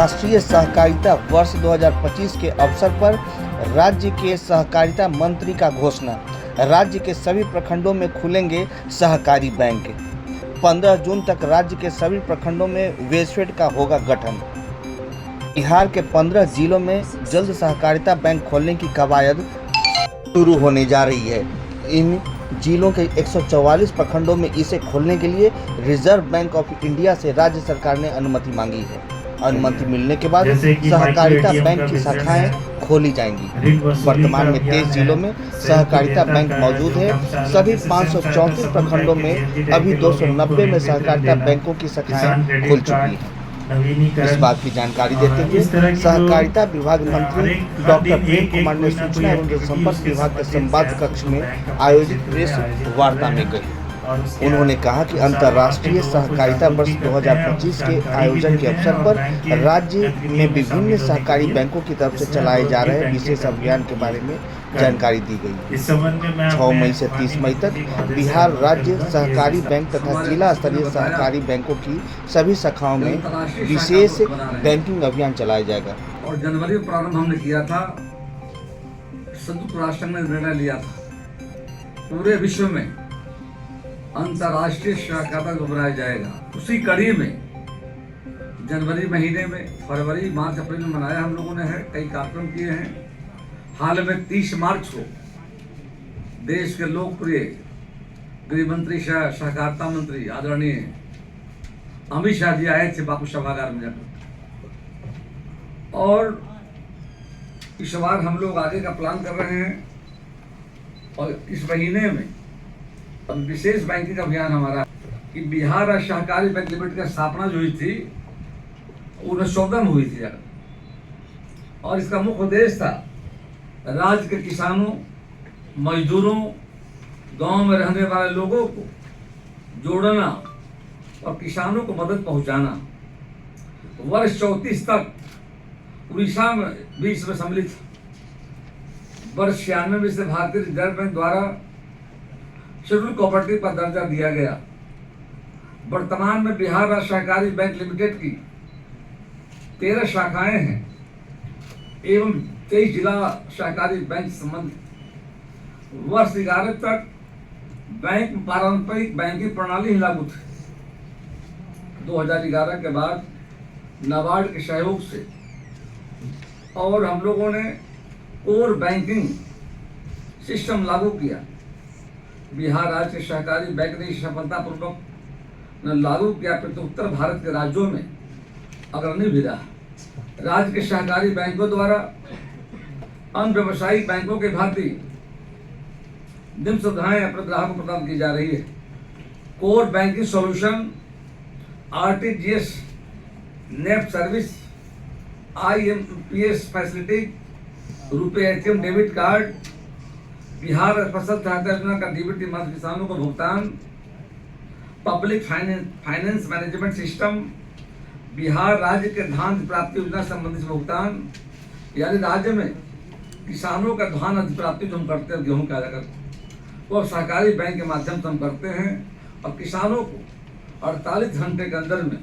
अंतर्राष्ट्रीय सहकारिता वर्ष 2025 के अवसर पर राज्य के सहकारिता मंत्री का घोषणा। राज्य के सभी प्रखंडों में खुलेंगे सहकारी बैंक। 15 जून तक राज्य के सभी प्रखंडों में वेजफेड का होगा गठन। बिहार के 15 जिलों में जल्द सहकारिता बैंक खोलने की कवायद शुरू होने जा रही है। इन जिलों के 144 प्रखंडों में इसे खोलने के लिए रिजर्व बैंक ऑफ इंडिया से राज्य सरकार ने अनुमति मांगी है। अनुमति मिलने के बाद सहकारिता बैंक की शाखाएं खोली जाएंगी। वर्तमान में 23 जिलों में सहकारिता बैंक मौजूद है। सभी 534 प्रखंडों में अभी 290 में सहकारिता बैंकों की शाखाएं खुल चुकी हैं। इस बात की जानकारी देते हुए सहकारिता विभाग मंत्री डॉक्टर प्रेम कुमार ने सूचना एवं जनसंपर्क विभाग के संवाद कक्ष में आयोजित प्रेस वार्ता में कही। उन्होंने कहा कि अंतर्राष्ट्रीय सहकारिता वर्ष 2025 के आयोजन के अवसर पर राज्य में विभिन्न सहकारी बैंकों की तरफ से चलाए जा रहे विशेष अभियान के बारे में जानकारी दी गई। 6 मई से 30 मई तक बिहार राज्य सहकारी बैंक तथा जिला स्तरीय सहकारी बैंकों की सभी शाखाओं में विशेष बैंकिंग अभियान चलाया जाएगा। और जनवरी में प्रारंभ हमने किया था। संयुक्त राष्ट्र ने निर्णय लिया था पूरे विश्व में अंतर्राष्ट्रीय सहकारिता बनाया जाएगा। उसी कड़ी में जनवरी महीने में फरवरी मार्च अप्रैल में मनाया हम लोगों ने है। कई कार्यक्रम किए हैं। हाल में 30 मार्च को देश के लोकप्रिय गृह मंत्री सहकारिता मंत्री आदरणीय अमित शाह जी आए थे बापू सभागार में जाकर, और इस बार हम लोग आगे का प्लान कर रहे हैं। और इस महीने में अब विशेष बैंकिंग अभियान हमारा कि बिहार राज्य सहकारी बैंक लिमिटेड की स्थापना जो हुई थी 1914 में हुई थी, और इसका मुख्य उद्देश्य था राज्य के किसानों, मजदूरों, गांव में रहने वाले लोगों को जोड़ना और किसानों को मदद पहुंचाना। वर्ष 34 तक उड़ीसा में भी इसमें सम्मिलित। वर्ष 96 में से भारतीय रिजर्व बैंक द्वारा शेड्यूल कोऑपरेटिव का दर्जा दिया गया। वर्तमान में बिहार राज्य सहकारी बैंक लिमिटेड की 13 शाखाएं हैं एवं 23 जिला सहकारी बैंक संबंधित। वर्ष 11 तक बैंक पारंपरिक बैंकिंग प्रणाली ही लागू थी। 2011 के बाद नाबार्ड के सहयोग से और हम लोगों ने कोर बैंकिंग सिस्टम लागू किया। बिहार राज्य सहकारी बैंक ने सफलतापूर्वक लागू किया, फिर तो उत्तर भारत के राज्यों में अग्रणी भी रहा। राज्य के सहकारी बैंकों द्वारा अन्य व्यवसायिक बैंकों के भांति निम्न सुविधाएं अपने ग्राहकों को प्रदान की जा रही है। Core banking solution, RTGS, NEFT service, IMPS facility, रुपए ATM डेबिट कार्ड, बिहार फसल सहायता योजना का डीबीटी माध्यम किसानों को भुगतान, public finance management system, Bihar राज्य के धान प्राप्ति योजना संबंधित भुगतान, यानी राज्य में किसानों का धान अधिप्राप्ति जो हम करते हैं गेहूं का अगर वो सहकारी बैंक के माध्यम से हम करते हैं और किसानों को 48 घंटे के अंदर में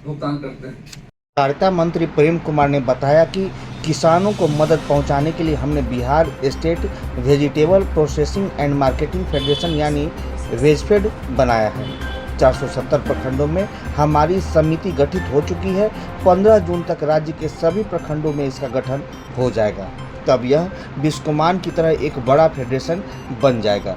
भुगतान करते हैं। सहकारिता मंत्री प्रेम कुमार ने बताया कि किसानों को मदद पहुंचाने के लिए हमने Bihar state vegetable processing and marketing federation यानी वेजफेड बनाया है। 470 प्रखंडों में हमारी समिति गठित हो चुकी है। 15 जून तक राज्य के सभी प्रखंडों में इसका गठन हो जाएगा। तब यह विश्वकमान की तरह एक बड़ा फेडरेशन बन जाएगा।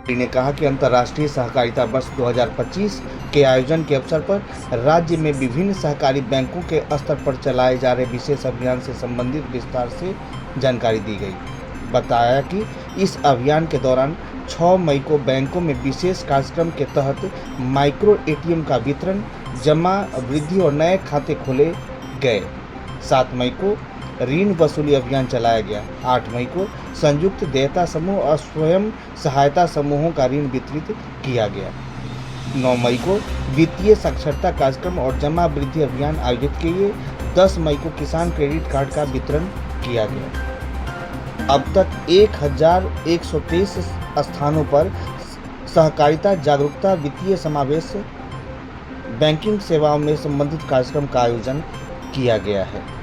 ने कहा कि अंतर्राष्ट्रीय सहकारिता वर्ष 2025 के आयोजन के अवसर पर राज्य में विभिन्न सहकारी बैंकों के स्तर पर चलाए जा रहे विशेष अभियान से संबंधित विस्तार से जानकारी दी गई। बताया कि इस अभियान के दौरान 6 मई को बैंकों में विशेष कार्यक्रम के तहत माइक्रो ATM का वितरण, जमा, वृद्धि और नए खाते खोले गए। 7 मई को ऋण वसूली अभियान चलाया गया। 8 मई को संयुक्त देयता समूह और स्वयं सहायता समूहों का ऋण वितरित किया गया। 9 मई को वित्तीय साक्षरता कार्यक्रम और जमा वृद्धि अभियान आयोजित किए। 10 मई को किसान क्रेडिट कार्ड का वितरण किया गया। अब तक 1123 स्थानों पर सहकारिता जागरूकता, वित्तीय समावेश, बैंकिंग सेवाओं में संबंधित कार्यक्रम का आयोजन किया गया है।